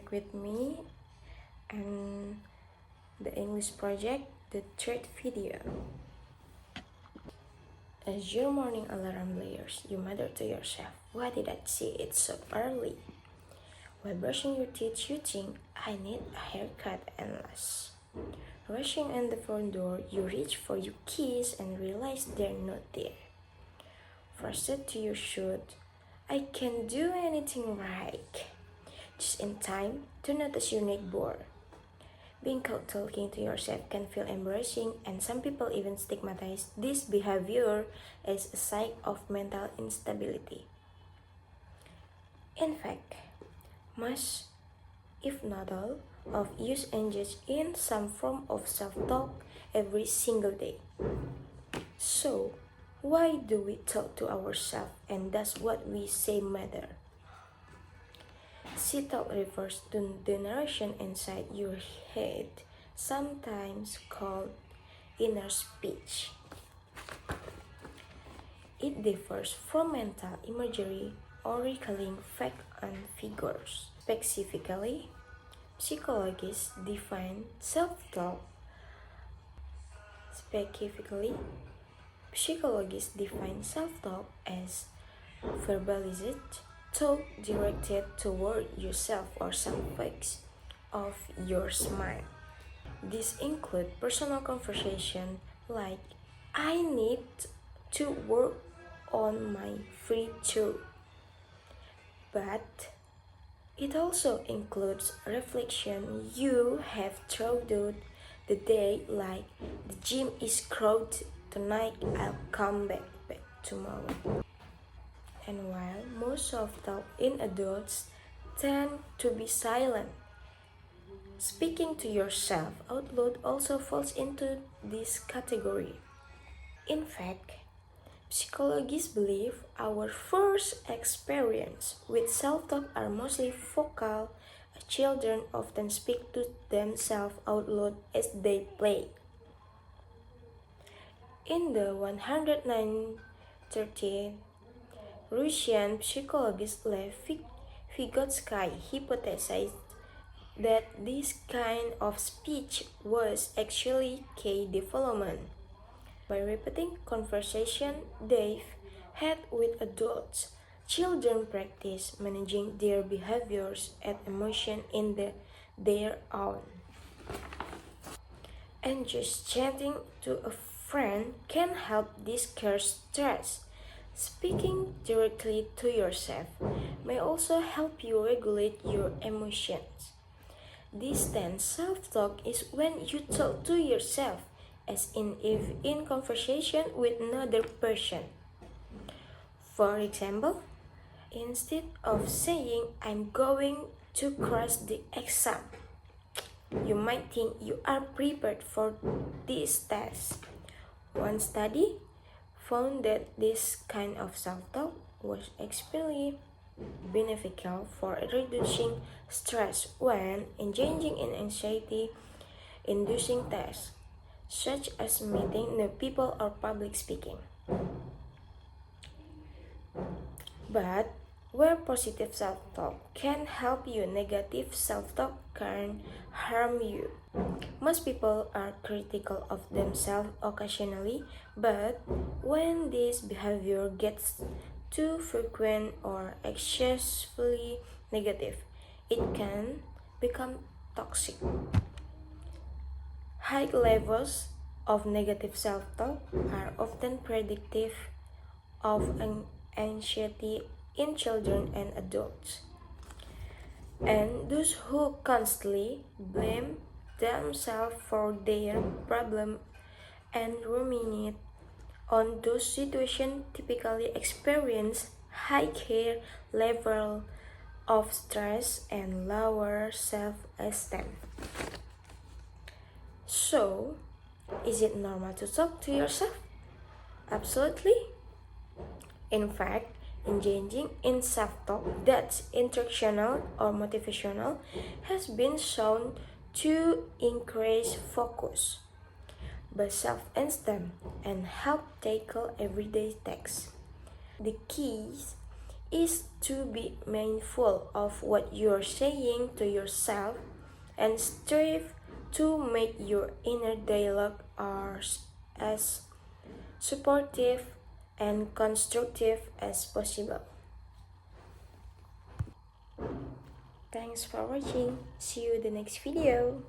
back with me and the English project, the third video. As your morning alarm blares, you mutter to yourself, why did I see it so early? While brushing your teeth, you think, I need a haircut and less. Rushing in the front door, you reach for your keys and realize they're not there. Frustrated to your shoot, I can't do anything right. Just in time to notice your neck bore. Being caught talking to yourself can feel embarrassing, and some people even stigmatize this behavior as a sign of mental instability. In fact, most, if not all, of us engage in some form of self-talk every single day. So, why do we talk to ourselves, and does what we say matter? Self-talk refers to the narration inside your head, sometimes called inner speech. It differs from mental imagery or recalling facts and figures. Specifically, psychologists define self-talk as verbalized talk directed toward yourself or some facts of your mind. This includes personal conversation like, I need to work on my free too. But it also includes reflection you have throughout the day like, the gym is crowded tonight, I'll come back tomorrow. And while most self-talk in adults tend to be silent, speaking to yourself out loud also falls into this category. In fact, psychologists believe our first experience with self-talk are mostly vocal. Children often speak to themselves out loud as they play. In the 130 Russian psychologist Lev Vygotsky hypothesized that this kind of speech was actually key development. By repeating conversation they've had with adults, children practice managing their behaviors and emotion in their own. And just chatting to a friend can help discourage stress. Speaking directly to yourself may also help you regulate your emotions. Distant self-talk is when you talk to yourself as if in conversation with another person. For example, instead of saying, I'm going to crush the exam, you might think you are prepared for this test. One study found that this kind of self-talk was especially beneficial for reducing stress when engaging in anxiety-inducing tasks, such as meeting new people or public speaking. But where positive self-talk can help you, negative self-talk can harm you. Most people are critical of themselves occasionally, but when this behavior gets too frequent or excessively negative, it can become toxic. High levels of negative self-talk are often predictive of anxiety in children and adults. And those who constantly blame themselves for their problem and ruminate on those situations typically experience higher level of stress and lower self-esteem. So, is it normal to talk to yourself? Absolutely. In fact, engaging in self-talk that's instructional or motivational has been shown to increase focus, boost self-esteem, and help tackle everyday tasks. The key is to be mindful of what you're saying to yourself and strive to make your inner dialogue as supportive and constructive as possible. Thanks for watching. See you in the next video.